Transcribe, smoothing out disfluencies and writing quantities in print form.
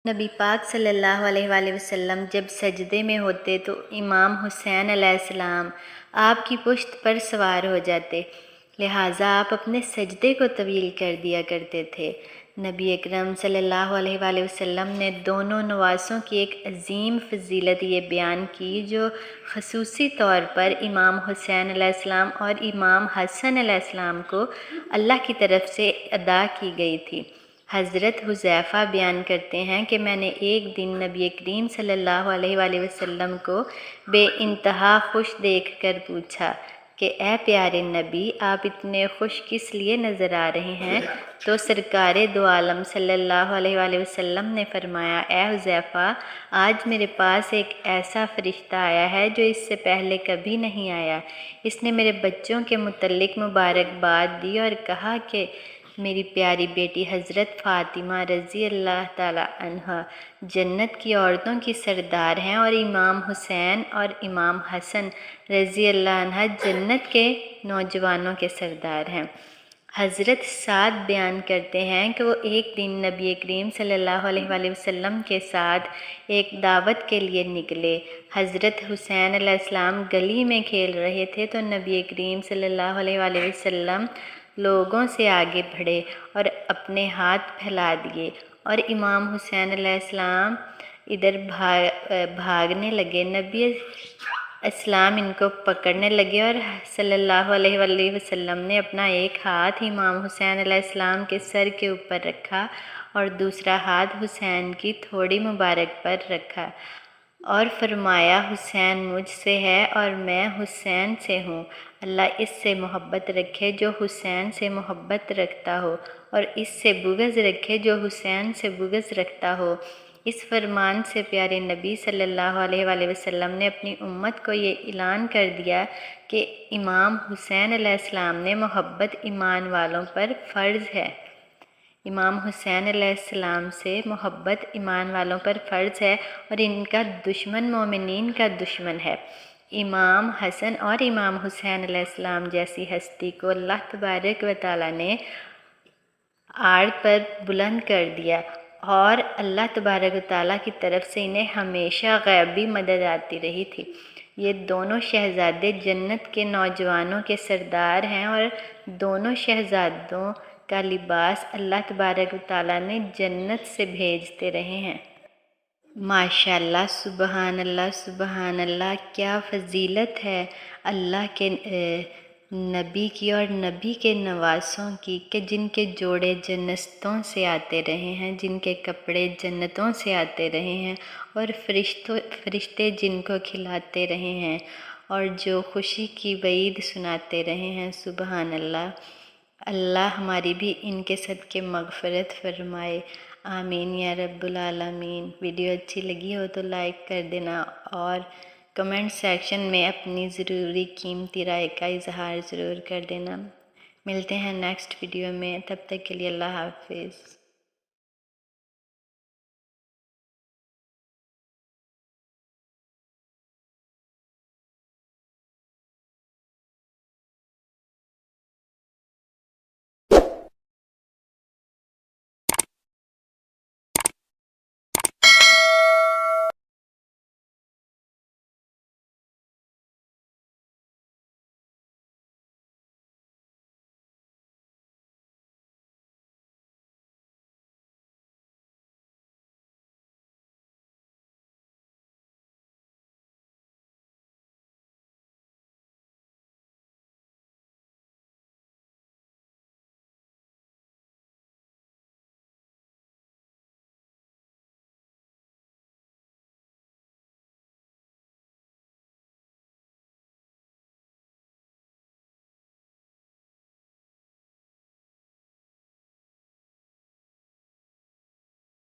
نبی پاک صلی اللہ علیہ وآلہ وسلم جب سجدے میں ہوتے تو امام حسین علیہ السلام آپ کی پشت پر سوار ہو جاتے، لہٰذا آپ اپنے سجدے کو طویل کر دیا کرتے تھے۔ نبی اکرم صلی اللہ علیہ وآلہ وسلم نے دونوں نواسوں کی ایک عظیم فضیلت یہ بیان کی جو خصوصی طور پر امام حسین علیہ السلام اور امام حسن علیہ السلام کو اللہ کی طرف سے ادا کی گئی تھی۔ حضرت حذیفہ بیان کرتے ہیں کہ میں نے ایک دن نبی کریم صلی اللہ علیہ وآلہ وسلم کو بے انتہا خوش دیکھ کر پوچھا کہ اے پیارے نبی، آپ اتنے خوش کس لیے نظر آ رہے ہیں؟ تو سرکار دو عالم صلی اللہ علیہ وآلہ وسلم نے فرمایا، اے حذیفہ، آج میرے پاس ایک ایسا فرشتہ آیا ہے جو اس سے پہلے کبھی نہیں آیا۔ اس نے میرے بچوں کے متعلق مبارکباد دی اور کہا کہ میری پیاری بیٹی حضرت فاطمہ رضی اللہ تعالیٰ عنہ جنت کی عورتوں کی سردار ہیں اور امام حسین اور امام حسن رضی اللہ عنہ جنت کے نوجوانوں کے سردار ہیں۔ حضرت سعد بیان کرتے ہیں کہ وہ ایک دن نبی کریم صلی اللہ علیہ وآلہ وسلم کے ساتھ ایک دعوت کے لیے نکلے۔ حضرت حسین علیہ السلام گلی میں کھیل رہے تھے تو نبی کریم صلی اللہ علیہ وآلہ وسلم لوگوں سے آگے بڑھے اور اپنے ہاتھ پھیلا دیے اور امام حسین علیہ السلام ادھر بھاگنے لگے۔ نبی اسلام ان کو پکڑنے لگے اور صلی اللہ علیہ وآلہ وسلم نے اپنا ایک ہاتھ امام حسین علیہ السلام کے سر کے اوپر رکھا اور دوسرا ہاتھ حسین کی تھوڑی مبارک پر رکھا اور فرمایا، حسین مجھ سے ہے اور میں حسین سے ہوں۔ اللہ اس سے محبت رکھے جو حسین سے محبت رکھتا ہو اور اس سے بغض رکھے جو حسین سے بغض رکھتا ہو۔ اس فرمان سے پیارے نبی صلی اللہ علیہ وآلہ وسلم نے اپنی امت کو یہ اعلان کر دیا کہ امام حسین علیہ السلام نے محبت ایمان والوں پر فرض ہے۔ امام حسین علیہ السلام سے محبت ایمان والوں پر فرض ہے اور ان کا دشمن مومنین کا دشمن ہے۔ امام حسن اور امام حسین علیہ السلام جیسی ہستی کو اللہ تبارک و تعالیٰ نے آڑ پر بلند کر دیا اور اللہ تبارک و تعالیٰ کی طرف سے انہیں ہمیشہ غیبی مدد آتی رہی تھی۔ یہ دونوں شہزادے جنت کے نوجوانوں کے سردار ہیں اور دونوں شہزادوں کا لباس اللہ تبارک و تعالیٰ نے جنت سے بھیجتے رہے ہیں۔ ماشاءاللہ، سبحان اللہ، سبحان اللہ، کیا فضیلت ہے اللہ کے نبی کی اور نبی کے نواسوں کی کہ جن کے جوڑے جنتوں سے آتے رہے ہیں، جن کے کپڑے جنتوں سے آتے رہے ہیں اور فرشتے جن کو کھلاتے رہے ہیں اور جو خوشی کی وعید سناتے رہے ہیں۔ سبحان اللہ، اللہ ہماری بھی ان کے صدقے مغفرت فرمائے، آمین یا رب العالمین۔ ویڈیو اچھی لگی ہو تو لائک کر دینا اور کمنٹ سیکشن میں اپنی ضروری قیمتی رائے کا اظہار ضرور کر دینا۔ ملتے ہیں نیکسٹ ویڈیو میں، تب تک کے لیے اللہ حافظ۔